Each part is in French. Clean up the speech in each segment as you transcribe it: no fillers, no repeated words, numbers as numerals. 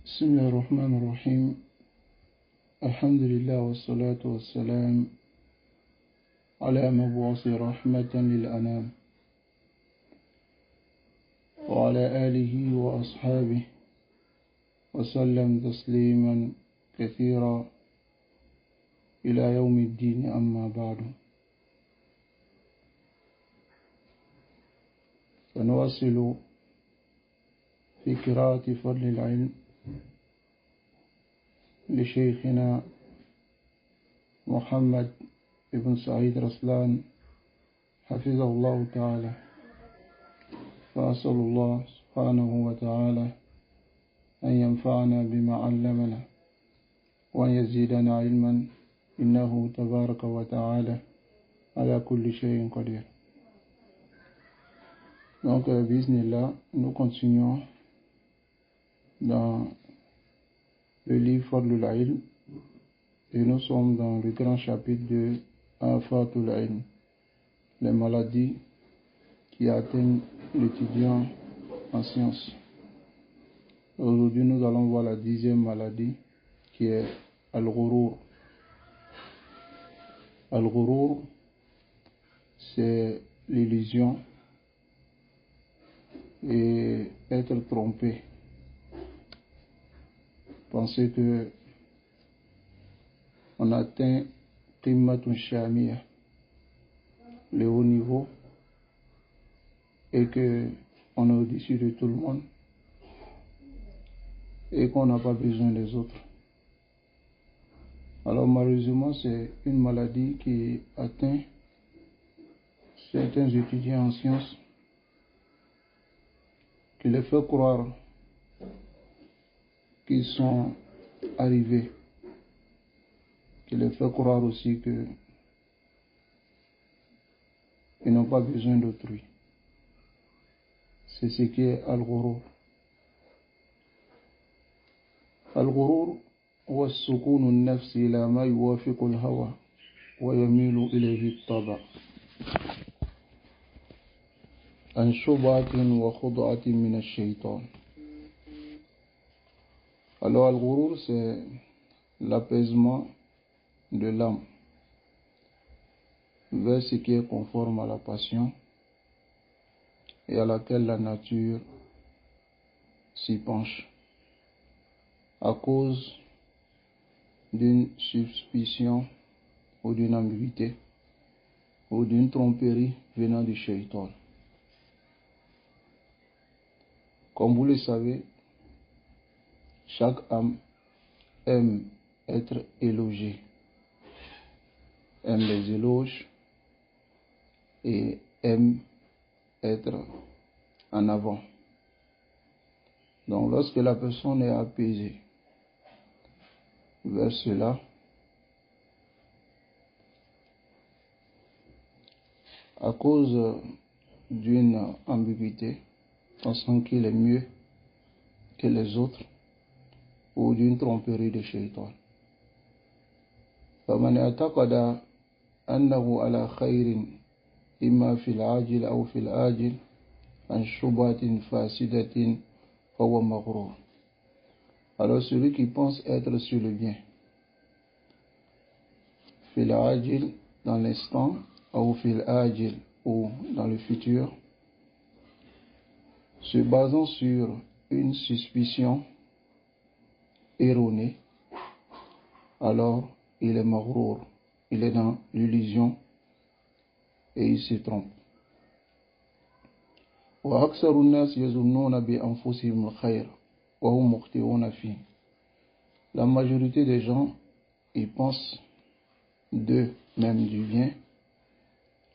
بسم الله الرحمن الرحيم. الحمد لله والصلاة والسلام على مبعوث رحمة للأنام وعلى آله وأصحابه وسلم تسليما كثيرا إلى يوم الدين. أما بعد، سنواصل في قراءة فضل العلم لشيخنا محمد بن سعيد رسلان حفظه الله تعالى، فأسأل الله سبحانه وتعالى أن ينفعنا بما علمنا وأن يزيدنا علما، إنه تبارك وتعالى على كل شيء قدير. Donc, bismillah, nous continuons dans le livre Fadlul Ilm et nous sommes dans le grand chapitre de Afatul Ilm, les maladies qui atteignent l'étudiant en sciences. Aujourd'hui, nous allons voir la 10e maladie qui est Al-Ghurur. Al-Ghurur, c'est l'illusion et être trompé. Penser que on atteint Qimmatun Shamia, le haut niveau, et que on est au-dessus de tout le monde et qu'on n'a pas besoin des autres. Alors malheureusement, c'est une maladie qui atteint certains étudiants en sciences, qui les fait croire qu'ils sont arrivés, qui les fait croire aussi qu'ils n'ont pas besoin d'autrui. C'est ce qui est Al-Ghurur. Al-Ghurur هو السكون النفس إلى ما يوافق الهوى ويميل إليه الطبع عن شبهة وخضعة من الشيطان. Alors Al-Ghurur, c'est l'apaisement de l'âme vers ce qui est conforme à la passion et à laquelle la nature s'y penche à cause d'une suspicion ou d'une ambiguïté ou d'une tromperie venant du shaitan. Comme vous le savez, chaque âme aime être élogiée, aime les éloges et aime être en avant. Donc lorsque la personne est apaisée vers cela, à cause d'une ambiguïté, pensant qu'il est mieux que les autres, ou d'une tromperie de shaitan. فمن اعتقد أنه على خير إما في العاجل أو في الآجل عن شبهة فاسدة فهو مغرور. Alors celui qui pense être sur le bien, في العاجل dans l'instant, ou في الآجل ou dans le futur, se basant sur une suspicion erroné, alors il est maghrour, il est dans l'illusion et il se trompe. وأكثر الناس يظنون بأنفسهم الخير وهم مخطئون فيه. La majorité des gens, ils pensent d'eux-mêmes du bien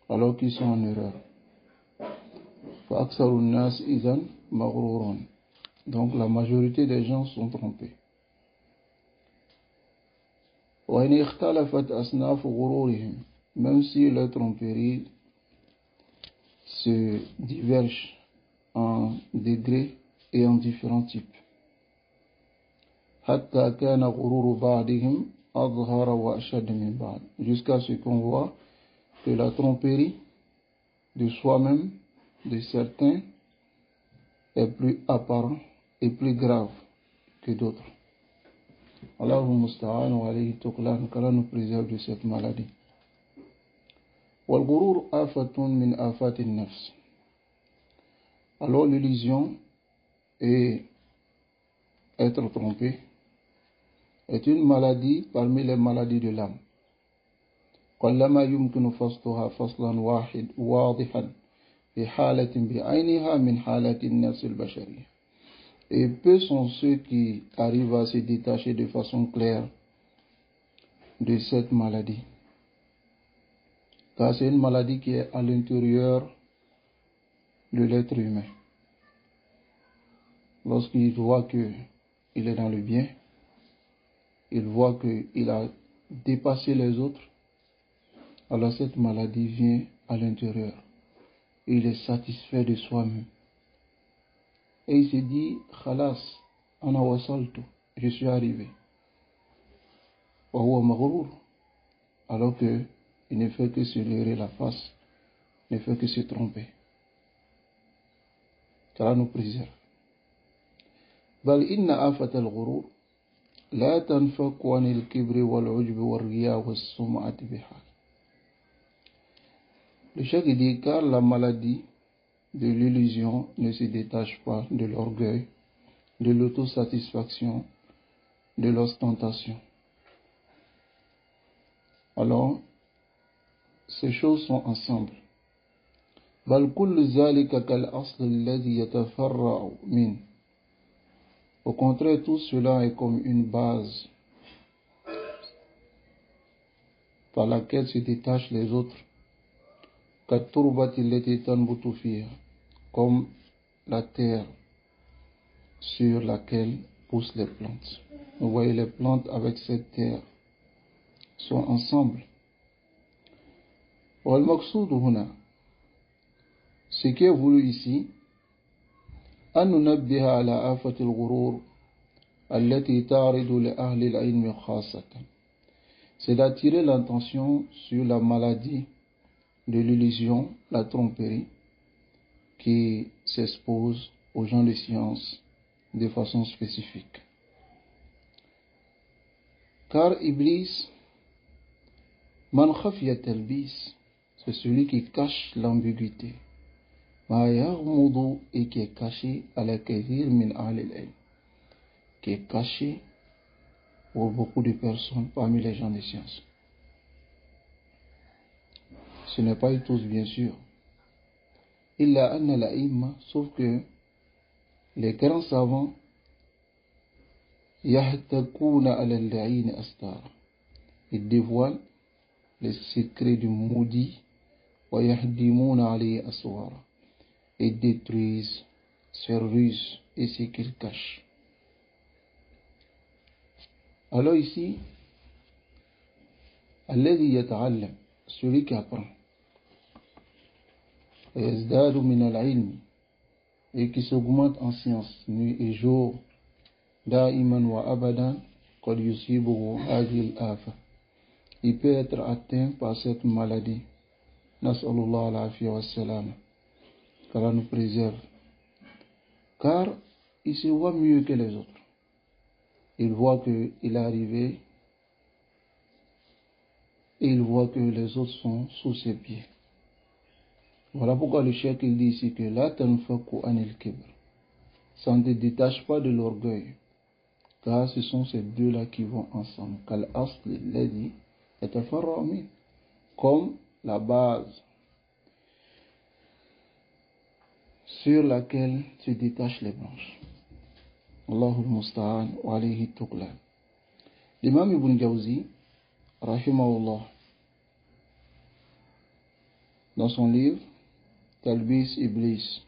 alors qu'ils sont en erreur. فأكثر الناس إذن مغرورون. Donc la majorité des gens sont trompés. وإن اختلفت أصناف غرورهم, même si leur tromperie se diverge en degrés et en différents types. حتى كان غرور بعضهم أظهر وأشد من بعض, jusqu'à ce qu'on voit que la tromperie de soi-même, de certains, est plus apparent et plus grave que d'autres. Allahumma musta'an wa alayhi tuqlan, qu'Allah nous préserve de cette maladie. Wal ghurur afatun min afatin nafs. Alors l'illusion et être trompé est une maladie parmi les maladies de l'âme. قلما يمكن فصلها فصلا واضحا في حالة بعينها من حالة النفس البشرية. Et peu sont ceux qui arrivent à se détacher de façon claire de cette maladie. Car c'est une maladie qui est à l'intérieur de l'être humain. Lorsqu'il voit qu'il est dans le bien, il voit qu'il a dépassé les autres, alors cette maladie vient à l'intérieur. Il est satisfait de soi-même. Et il se dit, Khalas, ana wasaltu, je suis arrivé. Wa huwa maghrur, alors qu'il ne fait que se leurrer la face, ne fait que se tromper. Qu'Allah nous préserve. Bal inna afat al-ghurur la tanfaku an al-kibri wal-ujbi wal-riya was-sum'ati bihal. Le cheikh dit, car la maladie de l'illusion ne se détache pas de l'orgueil, de l'autosatisfaction, de l'ostentation. Alors, ces choses sont ensemble. بل كل ذلك كالأصل الذي يتفرع منه. Au contraire, tout cela est comme une base par laquelle se détachent les autres. كالتربة التي تنبت فيها, comme la terre sur laquelle poussent les plantes. Vous voyez, les plantes avec cette terre sont ensemble. والمقصود هنا, ce qui est voulu ici, أن ننبه على آفة الغرور التي تعرض لأهل العلم خاصة. C'est d'attirer l'attention sur la maladie de l'illusion, la tromperie, qui s'expose aux gens de science de façon spécifique. Car Iblis, man khafiya talbis, c'est celui qui cache l'ambiguïté, ma yaghmudu, et qui est caché à la kathir min ahli al-ilm, qui est caché pour beaucoup de personnes parmi les gens de science. Ce n'est pas tous, bien sûr. Illa anna l'a'imma, sauf que les grands savants yahtakuna ala al-la'in astar, ils dévoilent les secrets du maudit, wa yahdimuna alayhi aswara, et détruisent ses ruses et ce qu'il cache. Alors ici, alladhi yata'allam, celui qui apprend, yazdadu min al-ilm, et qui s'augmente en science nuit et jour, da'iman wa abadan, qad yusibuhu hadhihi al-afa, il peut être atteint par cette maladie. Nas'alullah al-afiya wa salam, qu'Allah nous préserve. Car il se voit mieux que les autres. Il voit qu'il est arrivé et il voit que les autres sont sous ses pieds. Voilà pourquoi le cheikh il dit ici que la tanfaku anil kibr, ça ne te détache pas de l'orgueil, car ce sont ces deux-là qui vont ensemble. Kal asli ladhi yatafarra'u min, comme la base sur laquelle se détachent les branches. Allahul musta'an wa alayhi tuqlan. L'imam Ibn Jawzi, rahimahullah, dans son livre Talbis Iblis,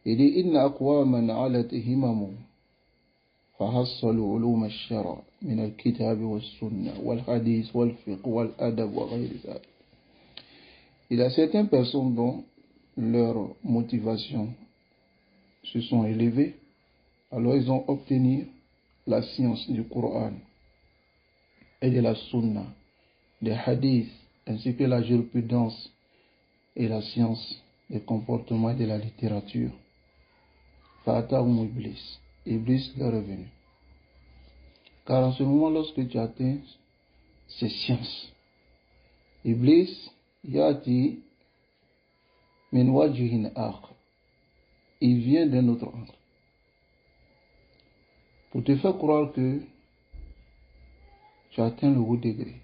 il dit inna aqwaman alat himamu فحصلوا علوم الشرع من الكتاب والسنة والحديث والفقه والأدب وغير ذلك. Il y a certaines personnes dont leurs motivations se sont élevées, alors ils ont obtenu la science du Coran et de la Sunna, des hadiths, ainsi que la jurisprudence et la science des comportements et de la littérature. Fa'atahum Iblis. Iblis leur est venu. Car en ce moment, lorsque tu atteins ces sciences, Iblis yati min wajhin akhar, il vient d'un autre angle pour te faire croire que tu as atteint le haut degré.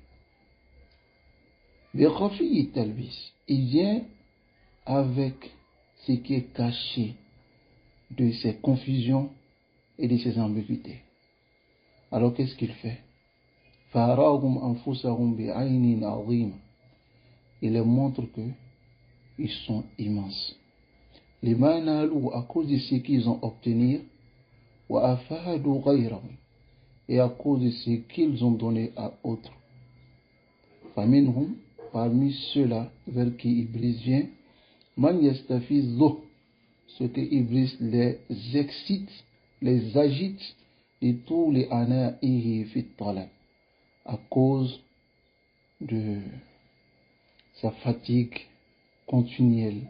Il vient avec ce qui est caché de ces confusions et de ces ambiguïtés. Alors qu'est-ce qu'il fait? Il leur montre que ils sont immenses. Les manalu, à cause de ce qu'ils ont obtenu, et à cause de ce qu'ils ont donné à autres. Parmi ceux-là vers qui Iblis vient, man yastafizu, ce que Iblis les excite, les agite de tous les ana'ihi fit talab, à cause de sa fatigue continuelle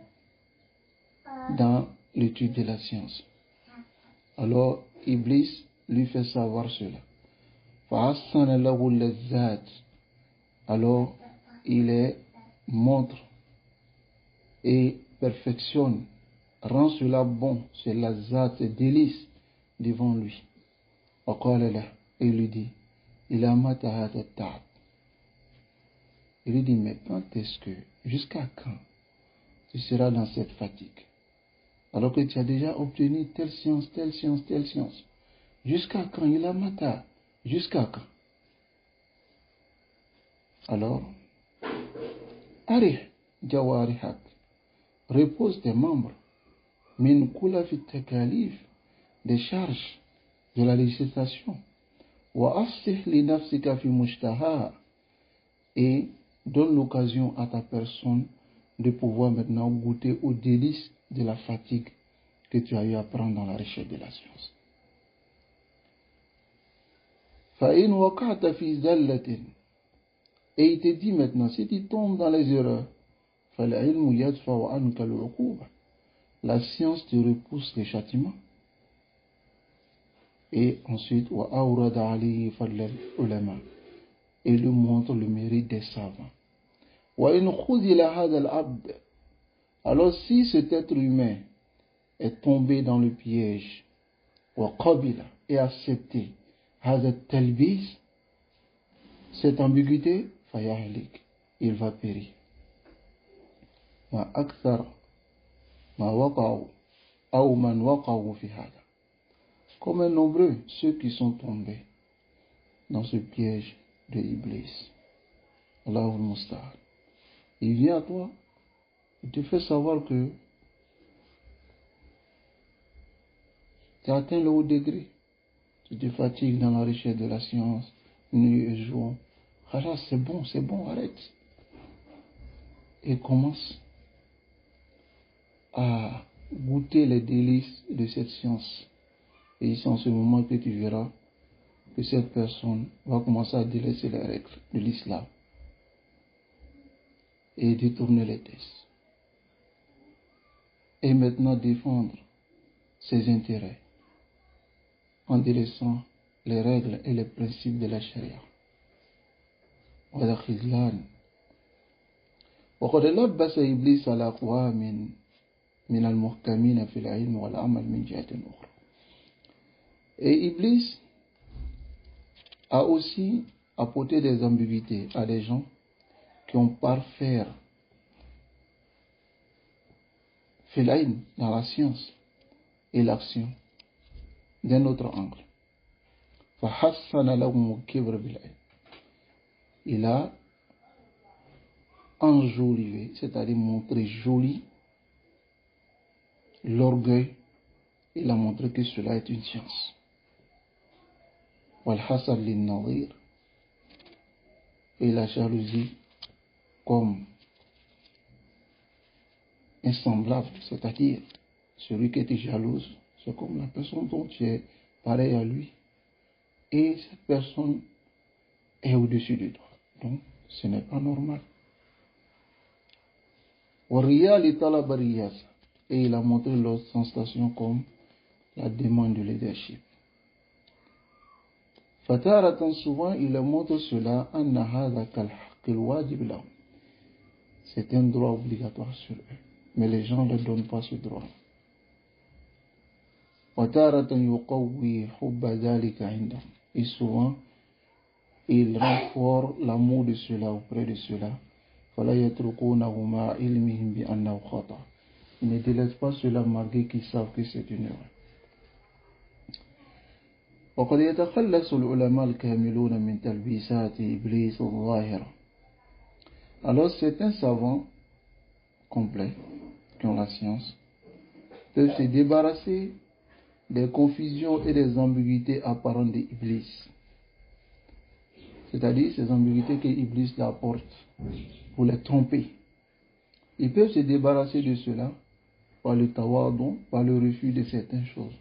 dans l'étude de la science. Alors Iblis lui fait savoir cela. فَحَسَّنَ لَهُ اللَّذَّاتِ, alors il les montre et perfectionne, rend cela bon, c'est lazat, c'est délice devant lui. Et il lui dit, il a matahat ta'ab. Il lui dit, mais quand est-ce que, jusqu'à quand tu seras dans cette fatigue? Alors que tu as déjà obtenu telle science, telle science, telle science. Jusqu'à quand? Il a mata. Jusqu'à quand? Alors, Arih Jawarihak, repose tes membres, min kula fit takalif, des charges de la législation, wa afsih li nafsika fi mushtaha, et donne l'occasion à ta personne de pouvoir maintenant goûter aux délices de la fatigue que tu as eu à prendre dans la recherche de la science. Fa'in waqa'ta fi zallatin, et il te dit maintenant, si tu tombes dans les erreurs, فَالْعِلْمُ يَدْفَعُ عَنْكَ الْعُقُوبَةَ, la science te repousse les châtiments. Et ensuite, وَأَوْرَدَ عَلَيْهِ فَضْلَ الْعُلَمَاءِ, et lui montre le mérite des savants. وَإِنْ خُذِلَ هَذَا الْعَبْدِ, alors si cet être humain est tombé dans le piège, وَقَبِلَ, et accepté هَذَا التَّلْبِيسِ, cette ambiguïté, فَيَهْلِكْ, il va périr. وَأَكْثَرَ مَا وَقَعُوا أَوْ مَنْ وَقَعُوا فِي هَذَا, comme nombreux ceux qui sont tombés dans ce piège de Iblis. Allahul Musta'an. Il vient à toi, il te fait savoir que tu as atteint le haut degré, tu te fatigues dans la recherche de la science, nuit et jour. Ah, c'est bon, arrête. Et commence à goûter les délices de cette science. Et c'est en ce moment que tu verras que cette personne va commencer à délaisser les règles de l'islam et détourner les tests. Et maintenant défendre ses intérêts en délaissant les règles et les principes de la charia. وقد لبس إبليس على أقوام من المحكمين في العلم والعمل من جهة أخرى. Et Iblis a aussi apporté des ambiguïtés à des gens qui ont parfait l'ilm dans la science et l'action d'un autre angle. Il a enjolivé, c'est-à-dire montré joli l'orgueil. Il a montré que cela est une science. Et la jalousie comme un semblable, c'est-à-dire celui qui est jalouse, c'est comme la personne dont tu es pareil à lui. Et cette personne est au-dessus de toi. Donc, ce n'est pas normal. Et il a montré l'ostentation comme la demande de leadership. Fataratan, souvent, il montre cela, anna hadha kal wajib lahum. C'est un droit obligatoire sur eux. Mais les gens ne donnent pas ce droit. Fataratan yuqawwi hubba dhalika indahum. Et souvent, il rend fort l'amour de cela auprès de cela. Fala yatrukunahu ma'a ilmihim bi annahu khata. Ils ne délaissent pas cela malgré qu'ils savent que c'est une erreur. وقد يتخلص العلماء الكاملون من تلبيسات إبليس الظاهرة. Alors certains savants complets qui ont la science peuvent se débarrasser des confusions et des ambiguïtés apparentes d'Iblis. C'est-à-dire ces ambiguïtés que Iblis apporte pour les tromper. Ils peuvent se débarrasser de cela par le tawadun, par le refus de certaines choses.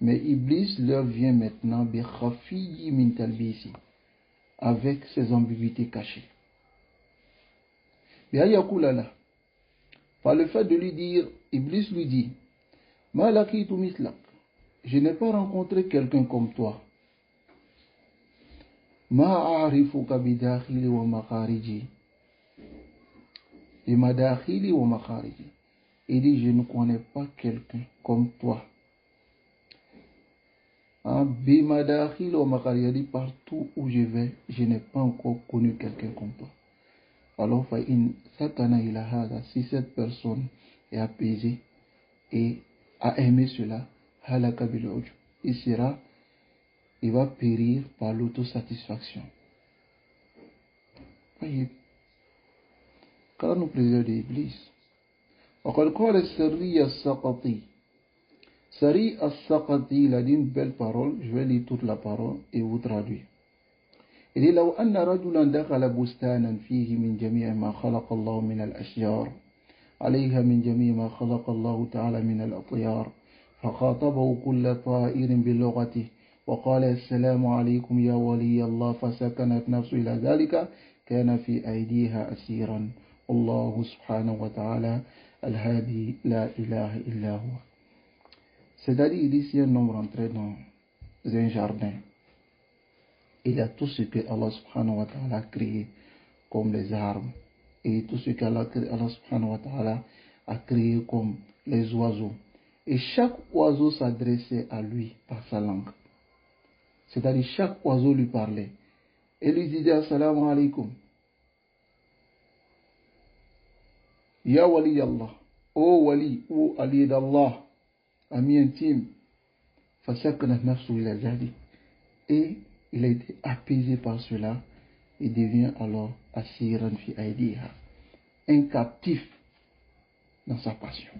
Mais Iblis leur vient maintenant avec ses ambiguïtés cachées. Par le fait de lui dire, Iblis lui dit, Ma laqitu mislak, je n'ai pas rencontré quelqu'un comme toi. Ma a'rifuka bidakhili wa makhariji. Bimadakhili wa makhariji. Il dit, je ne connais pas quelqu'un comme toi. Bimadakhili wa makhariji. Il dit, partout où je vais, je n'ai pas encore connu quelqu'un comme toi. Alors, si cette personne est apaisée et a aimé cela, il va périr par l'autosatisfaction. Voyez, car nous préserve d'Iblis. Sari as-Saqati, il a dit une belle parole, je vais lire toute la parole et vous traduire. Il dit, لو أن رجلا دخل بستانا فيه من جميع ما خلق الله من الأشجار عليها من جميع ما خلق الله تعالى من الأطيار فخاطبه كل طائر بلغته وقال السلام عليكم يا ولي الله فسكنت نفسه إلى ذلك كان في أيديها أسيرا الله سبحانه وتعالى الهادي لا إله إلا هو. C'est-à-dire, il dit, si un homme rentrait dans un jardin, il y a tout ce que Allah subhanahu wa ta'ala a créé comme les arbres et tout ce que Allah subhanahu wa ta'ala a créé comme les oiseaux. Et chaque oiseau s'adressait à lui par sa langue. C'est-à-dire chaque oiseau lui parlait. Et lui disait assalamu alaikum. Ya wali Allah. Oh wali, oh ali d'Allah. Ami intime. Fasakanat nafsu ila jadi. Et il a été apaisé par cela. Il devient alors asiran fi aidiha, un captif dans sa passion.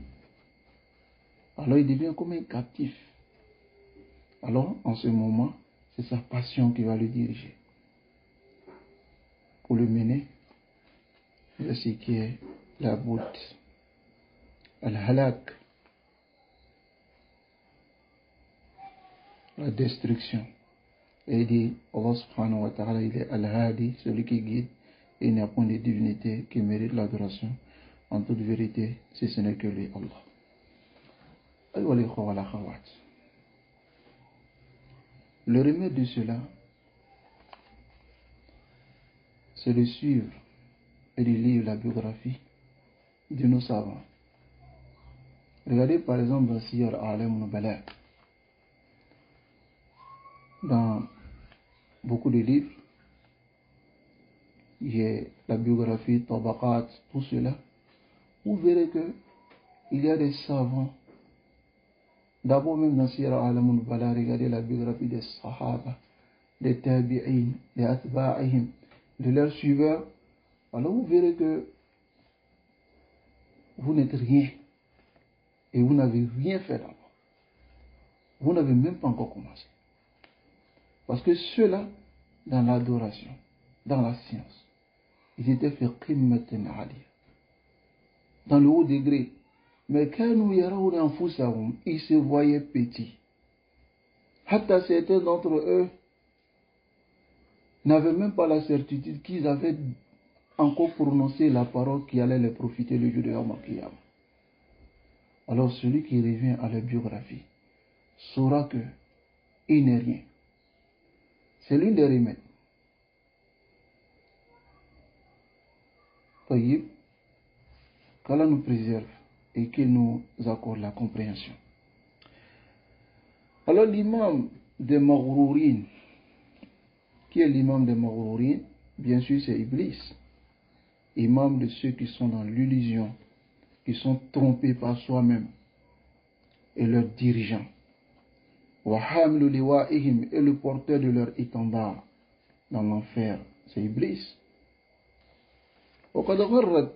Alors il devient comme un captif. Alors en ce moment, c'est sa passion qui va le diriger pour le mener vers ce qui est la boute, al-halak, la destruction. Et il dit, Allah subhanahu wa ta'ala, il est al-hadi, celui qui guide, et il n'y a point de divinité qui mérite l'adoration. En toute vérité, si ce n'est que lui, Allah. Le remède de cela, c'est de suivre et de lire la biographie de nos savants. Regardez par exemple dans Siyar A'lam Nubala. Dans beaucoup de livres, il y a la biographie, Tabaqat, tout cela. Vous verrez que il y a des savants. D'abord même dans Siyar A'lam Nubala, regardez la biographie des Sahaba, des Tabi'in, des Atba'ihim, de leurs suiveurs. Alors vous verrez que vous n'êtes rien et vous n'avez rien fait d'abord. Vous n'avez même pas encore commencé. Parce que ceux-là, dans l'adoration, dans la science, ils étaient fait qimmatin aliyah, dans le haut degré. Mais quand nous yarawna anfusahum, ils se voyaient petits. Hatta certains d'entre eux n'avaient même pas la certitude qu'ils avaient encore prononcé la parole qui allait les profiter le jour de Yawm al-Qiyamah. Alors celui qui revient à la biographie, saura que il n'est rien. C'est l'une des remèdes. Taïb, qu'Allah nous préserve et qu'il nous accorde la compréhension. Alors l'imam des Maghrourines, qui est l'imam des Maghrourines? Bien sûr c'est Iblis, imam de ceux qui sont dans l'illusion, qui sont trompés par soi-même et leurs dirigeants. Wahamlu liwa'ihim, et le porteur de leur étendard dans l'enfer, c'est Iblis. Waqad gharrat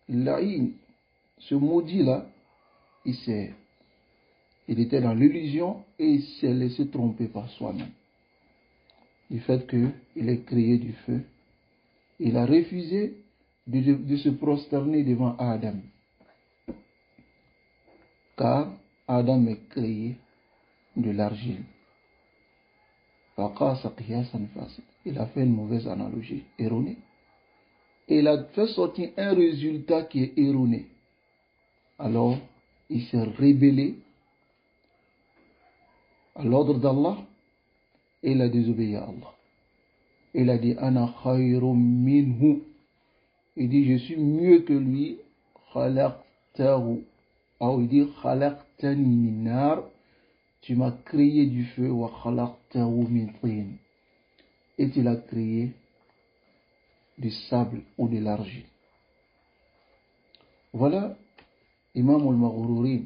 la'in, ce maudit-là, il était dans l'illusion et il s'est laissé tromper par soi-même. Du fait qu'il est créé du feu, il a refusé de se prosterner devant Adam. Car Adam est créé de l'argile. Il a fait une mauvaise analogie, erronée. Et il a fait sortir un résultat qui est erroné. Alors, il s'est rébellé à l'ordre d'Allah et il a désobéi à Allah. Il a dit Ana khayrum minhu. Il dit je suis mieux que lui. Khalaqtahu. Ou il dit Khalaqtani min nar. Tu m'as créé du feu. Wa khalaqtahu min tin. Et tu l'as créé du sable ou de l'argile. Voilà Imam al-Maghrourin.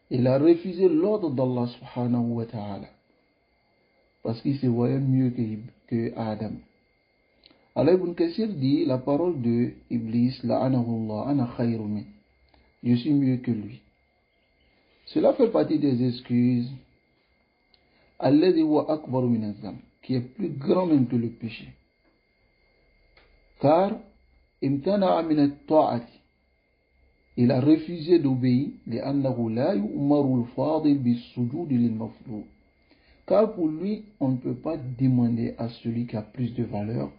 Il a refusé l'ordre d'Allah subhanahu wa ta'ala. Parce qu'il se voyait mieux que Adam. Alors Ibn Kassir dit la parole de Iblis, la'anahullah, ana khayru min. Je suis mieux que lui. Cela fait partie des excuses. Alladhi wa akbaru min az-zam, qui est plus grand même que le péché. Car imtana'a min at-ta'ati, il a refusé d'obéir, li'annahu la yu'maru al-fadil bis-sujudi lil-mafdud. Car pour lui, on ne peut pas demander à celui qui a plus de valeur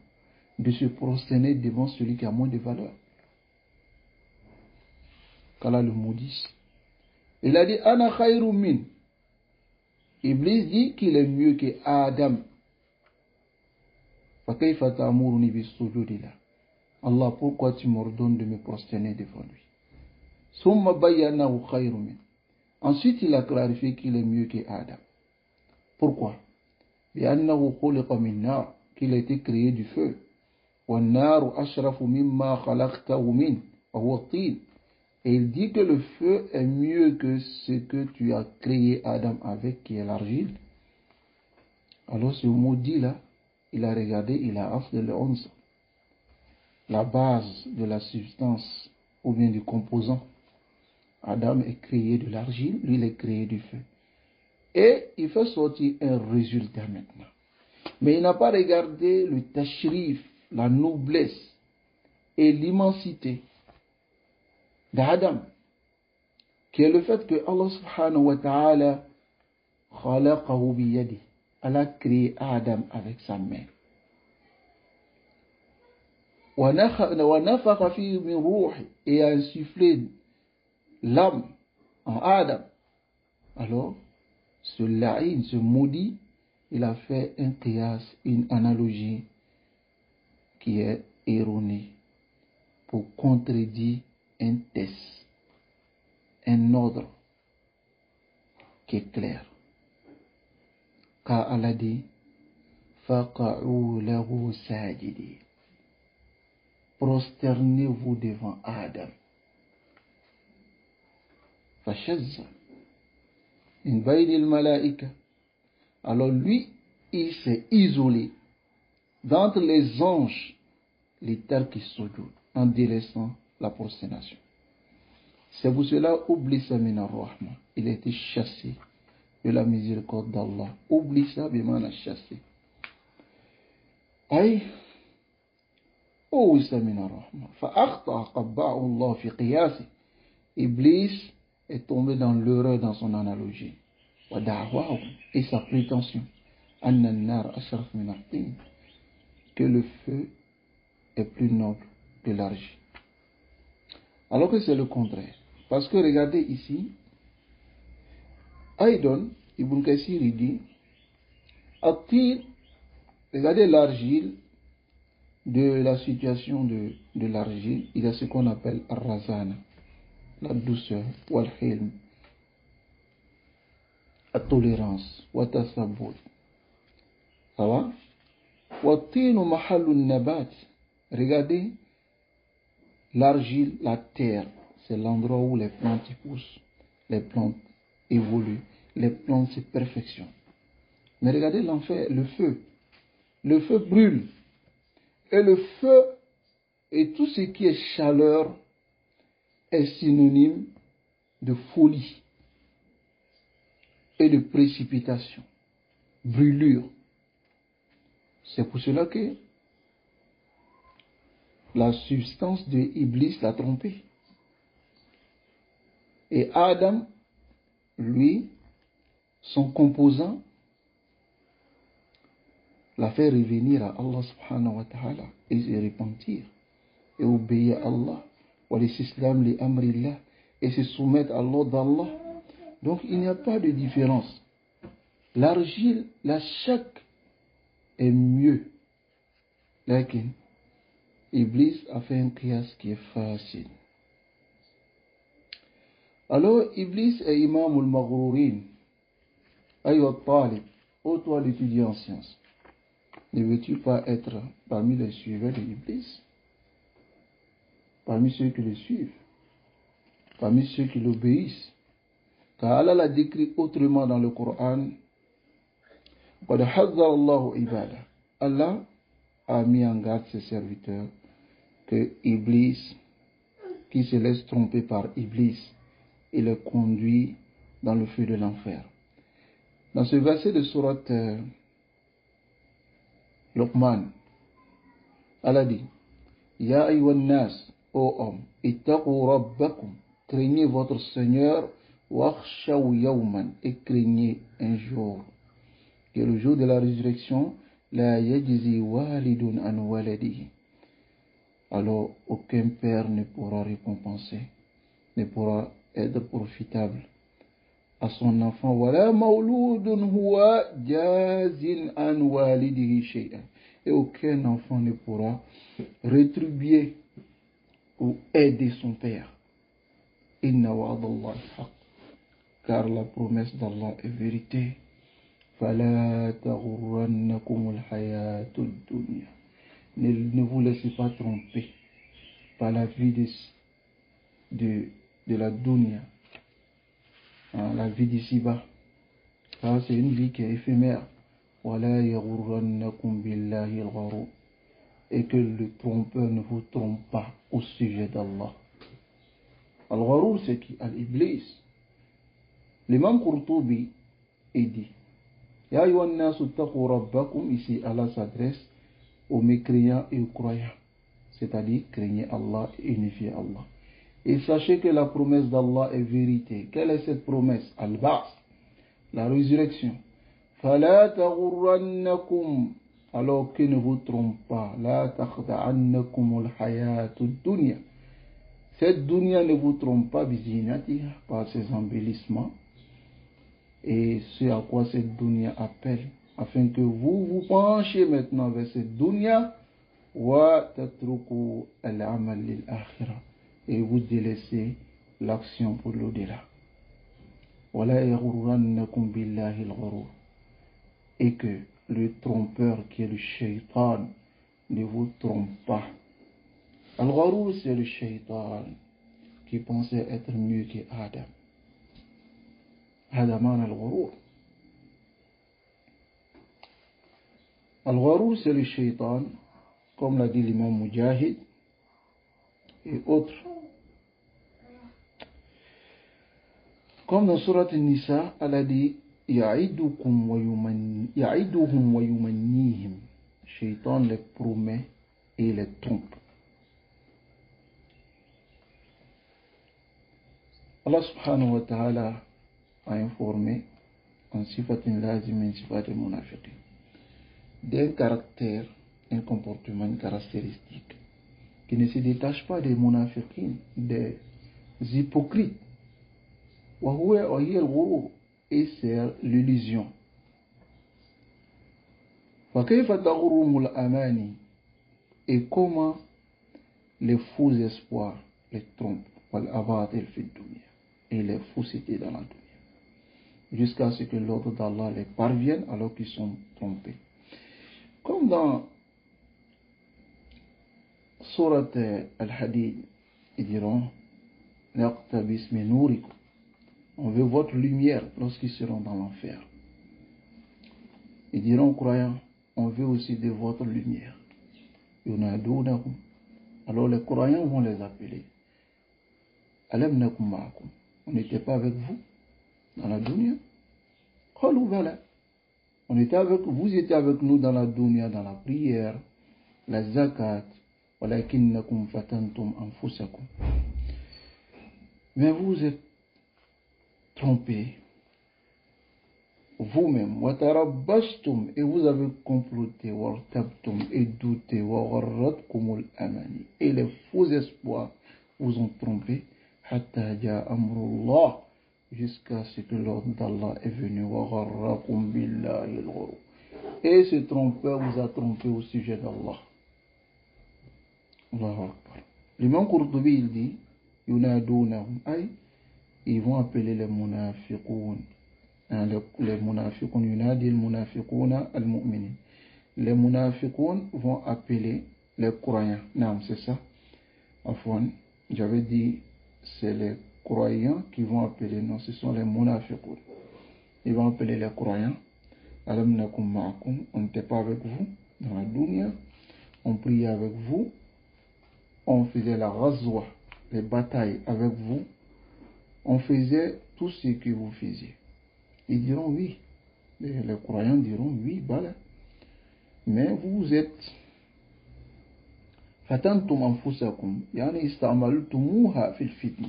de se prosterner devant celui qui a moins de valeur. Qu'Allah le maudisse. Il a dit Ana khayru min. Iblis dit qu'il est mieux que Adam. Fakayfa ta'muruni bis-sujudi la. Allah, pourquoi tu m'ordonnes de me prosterner devant lui? Summa bayyanahu khayru min. Ensuite, il a clarifié qu'il est mieux que Adam. Pourquoi? Qu'il a été créé du feu. Et il dit que le feu est mieux que ce que tu as créé Adam avec, qui est l'argile. Alors ce maudit-là, il a regardé, il a aflé le 11. La base de la substance ou bien du composant. Adam est créé de l'argile, lui il est créé du feu. Et il fait sortir un résultat maintenant. Mais il n'a pas regardé le tashrif, la noblesse et l'immensité d'Adam, qui est le fait que Allah subhanahu wa ta'ala khalaqahu biyadi. Allah a créé Adam avec sa main. Wa nafakha fihi min ruhi, et a insufflé l'âme en Adam. Alors, ce la'in, ce maudit, il a fait un qiyas, une analogie qui est erronée pour contredire un test, un ordre qui est clair. Car Allah dit faqa'u lahu sajidin. Prosternez-vous devant Adam. Fashazza in baynil malaika. Alors lui, il s'est isolé d'entre les anges, les terres qui soudent, en délaissant la prosternation. C'est pour cela, oublie ça, minarrahma. Il a été chassé de la miséricorde d'Allah. Oublie ça, bien chassé. Aïe. Oh, ça, minarrahma. Fa'akhta qabba'u Allah fi qiyasi. Iblis est tombé dans l'erreur dans son analogie. Et sa prétention que le feu est plus noble que l'argile. Alors que c'est le contraire. Parce que regardez ici, Aïdon, Ibn Kassir, il dit, At-tin, regardez l'argile, de la situation de l'argile, il y a ce qu'on appelle ar-razana, la douceur, wal-hilm, la tolérance, wa-tasabut. Ça va? Wa-tinu mahallun nabat. Regardez l'argile, la terre, c'est l'endroit où les plantes poussent, les plantes évoluent, les plantes se perfectionnent. Mais regardez l'enfer, le feu. Le feu brûle. Et le feu et tout ce qui est chaleur est synonyme de folie et de précipitation, brûlure. C'est pour cela que la substance de Iblis l'a trompé. Et Adam, lui, son composant, l'a fait revenir à Allah subhanahu wa ta'ala et se repentir et obéir à Allah et se soumettre à l'ordre d'Allah. Donc il n'y a pas de différence. L'argile, la chaque est mieux. Lakin, Iblis a fait un qiyas qui est facile. Alors Iblis est imam al-maghrourin. Ayyot talib, ô toi l'étudiant en sciences, ne veux-tu pas être parmi les suiveurs de Iblis? Parmi ceux qui le suivent, parmi ceux qui l'obéissent. Car Allah l'a décrit autrement dans le Coran. Allah a mis en garde ses serviteurs que Iblis, qui se laisse tromper par Iblis, il le conduit dans le feu de l'enfer. Dans ce verset de sourate Luqman, Allah dit, Ya ayyuhan nas, ô homme, ittaqu rabbakum, craignez votre Seigneur, wakhshaw yawman, et craignez un jour, qui est le jour de la résurrection, la yajzi walidun an waladihi. Alors aucun père ne pourra récompenser, ne pourra être profitable à son enfant. Wala mawludun huwa jazin an walidihi shay'an. Et aucun enfant ne pourra rétribuer ou aider son père. Inna wa'dallahi haqq. Car la promesse d'Allah est vérité. Fala taghurrannakumul hayatud dunya. Ne vous laissez pas tromper par la vie de la dunya, la vie d'ici-bas. Ça, c'est une vie qui est éphémère. Wala yaghurrannakum billahi al-gharur. Et que le trompeur ne vous trompe pas au sujet d'Allah. Al-gharur, c'est qui? Al-iblis. L'imam Qurtubi, il dit, Ya ayyuhan nasu taqu rabbakum, ici Allah s'adresse aux mécréants et aux croyants, c'est-à-dire craignez Allah et unifiez Allah. Et sachez que la promesse d'Allah est vérité. Quelle est cette promesse? Al-Ba'th, la résurrection. Fala taghurrannakum, alors que ne vous trompe pas, la takhda'annakumul hayatud dunya. Cette dunya ne vous trompe pas, bizinatiha, par ses embellissements, et ce à quoi cette dunya appelle, afin que vous vous penchiez maintenant vers cette dunya, wa tatruku al-amal lil-akhirah, et vous délaissez l'action pour l'au-delà. Wala yaghurrannakum billahi al-ghurur, et que le trompeur qui est le shaitan ne vous trompe pas. Al-ghurur, c'est le shaitan qui pensait être mieux que Adam. Adaman al-ghurur. Al-ghurur, c'est le shaitan, comme l'a dit l'imam Mujahid et autres. Comme dans Surat An-Nisa, elle a dit Ya'iduhum wa yumannihim. Shaitan les promet et les trompe. Allah subhanahu wa ta'ala a informé en sifatin lazim min sifatin munafiqin d'un caractère, un comportement, une caractéristique qui ne se détache pas des munafiqin, des hypocrites. Et et c'est l'illusion. فكيف تغرهم الأماني et comment les faux espoirs les trompent والأباطيل في الدنيا et les faussetés dans la dunya jusqu'à ce que l'ordre d'Allah les parvienne alors qu'ils sont trompés. Comme dans Surat Al-Hadid, ils diront Naqtabis min nourikum. On veut votre lumière lorsqu'ils seront dans l'enfer. Ils diront aux croyants, on veut aussi de votre lumière. Yunadunahum. Alors les croyants vont les appeler. Alam nakum ma'akum. On n'était pas avec vous dans la dunya. Qalu bala. On était avec vous, étiez avec nous dans la dunya, dans la prière, la zakat, walakinnakum fatantum anfusakum. Mais vous êtes trompés vous-même, watarabbastum, et vous avez comploté, wartabtum, et douté, wagharratkumul amani, et les faux espoirs vous ont trompé, hatta ja'a amrullah, jusqu'à ce que l'ordre d'Allah est venu, wagharrakum billahi al-ghurur. Et ce trompeur vous a trompé au sujet d'Allah. Allahu Akbar. L'imam Qurtubi il dit, yunadunahum, ay, ils vont appeler les munafiqoun. Les munafiqoun, yunadi al-munafiqouna al-mu'minin. Les munafiqoun vont appeler les croyants. Non, c'est ça. Afwan, j'avais dit, c'est les croyants qui vont appeler, non, ce sont les munafiqoun. Ils vont appeler les croyants. Alam nakum ma'akum, on n'était pas avec vous dans la dunya, on priait avec vous, on faisait la razwa, les batailles avec vous, on faisait tout ce que vous faisiez. Ils diront oui. Les croyants diront oui, voilà. Mais vous êtes fatantum anfusakum, yani istamaltumuha fil fitna.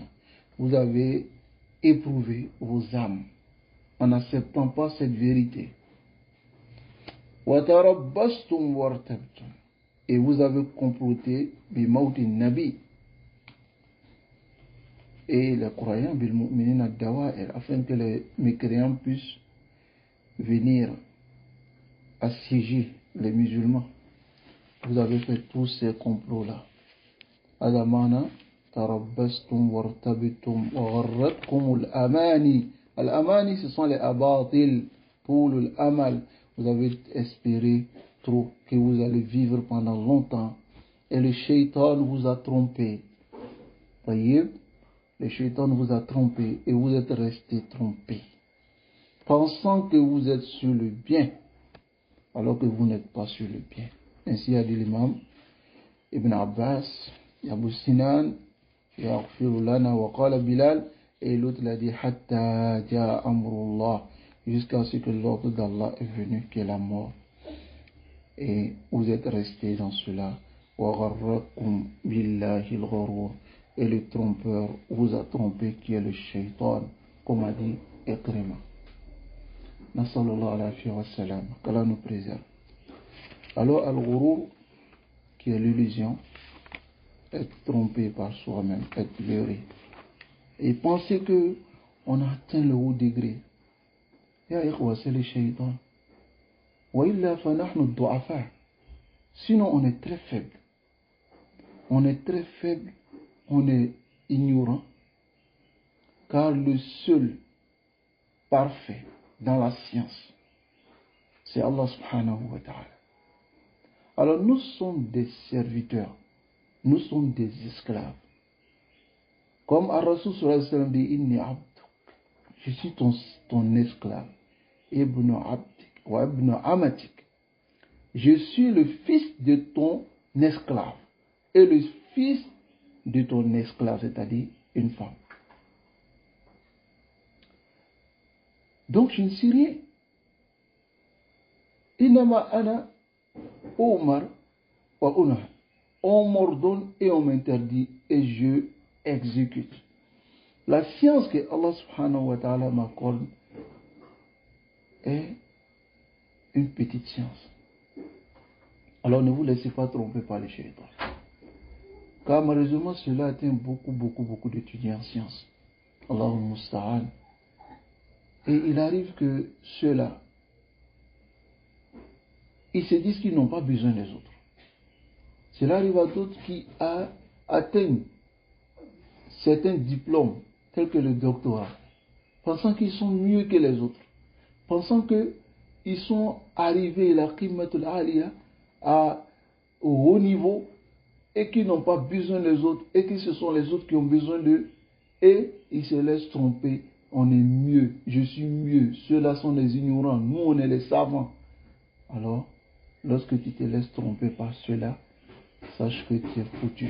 Vous avez éprouvé vos âmes en n'acceptant pas cette vérité. Watarabbastum wartabtum. Et vous avez comploté bimautin nabi. Et les croyants, bil mu'minin ad-dawa'ir, afin que les mécréants puissent venir assiéger les musulmans. Vous avez fait tous ces complots-là. Adamana, tarabbastum wartabitum wa gharratkumul amani. Al-amani, ce sont les abatil, poulul amal. Vous avez espéré trop que vous allez vivre pendant longtemps. Et le shaitan vous a trompé. Voyez, le shaitan vous a trompé et vous êtes resté trompé. Pensant que vous êtes sur le bien, alors que vous n'êtes pas sur le bien. Ainsi a dit l'imam Ibn Abbas, Abu Sinan, Yaghfiru lana wa qala Bilal, et l'autre l'a dit Hatta ja'a amrullah, jusqu'à ce que l'ordre d'Allah est venu, qui est la mort. Et vous êtes restés dans cela. Wagharrakum billahi al-ghurur. Et le trompeur vous a trompé, qui est le shaitan, comme a dit Ikrima. Nasallallahu alayhi wa sallam. Qu'Allah nous préserve. Alors, al-ghurur, qui est l'illusion, être trompé par soi-même, être leurré. Et penser que on a atteint le haut degré. Ya ikhwa, c'est le shaitan. Wa illa fa nahnu du'afa. Sinon, on est très faible. On est très faible, on est ignorant. Car le seul parfait dans la science, c'est Allah subhanahu wa ta'ala. Alors nous sommes des serviteurs, nous sommes des esclaves. Comme Ar-Rasul sallallahu alayhi wa sallam dit, Inni abduk, je suis ton esclave. Ibn abdik wa ibn amatik. Je suis le fils de ton esclave et le fils de ton esclave, c'est-à-dire une femme. Donc je ne suis rien. Inama ana Omar wa una. On m'ordonne et on m'interdit et je exécute. La science que Allah subhanahu wa ta'ala m'accorde est une petite science. Alors ne vous laissez pas tromper par les shaitan. Car malheureusement cela atteint beaucoup d'étudiants en sciences. Allahumma musta'an. Et il arrive que ceux-là, ils se disent qu'ils n'ont pas besoin des autres. Cela arrive à d'autres qui atteignent certains diplômes, tels que le doctorat, pensant qu'ils sont mieux que les autres, pensant qu'ils sont arrivés au haut niveau et qu'ils n'ont pas besoin des autres et que ce sont les autres qui ont besoin d'eux, et ils se laissent tromper. On est mieux, je suis mieux, ceux-là sont les ignorants, nous on est les savants. Alors, lorsque tu te laisses tromper par ceux-là, sache que tu es foutu.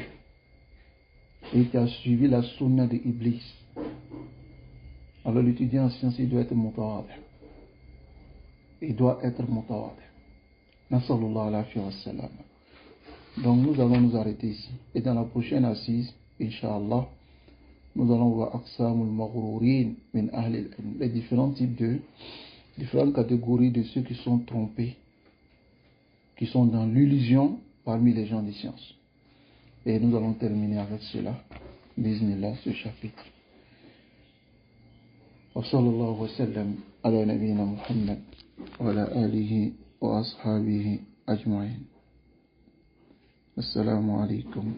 Et tu as suivi la sunna de Iblis. Alors l'étudiant en sciences, il doit être mutawadi. Il doit être mutawadi. Nasallallahu alayhi wa sallam. Donc nous allons nous arrêter ici. Et dans la prochaine assise, Inch'Allah, nous allons voir Aqsamul Maghrourin min Ahl al-Ilm, les différents types différentes catégories de ceux qui sont trompés, qui sont dans l'illusion parmi les gens des sciences. Et nous allons terminer avec cela, bismillah, ce chapitre. Wa sallallahu wa sallam ala nabiyyina Muhammad wa ala alihi wa ashabihi ajma'in. Assalamu alaikum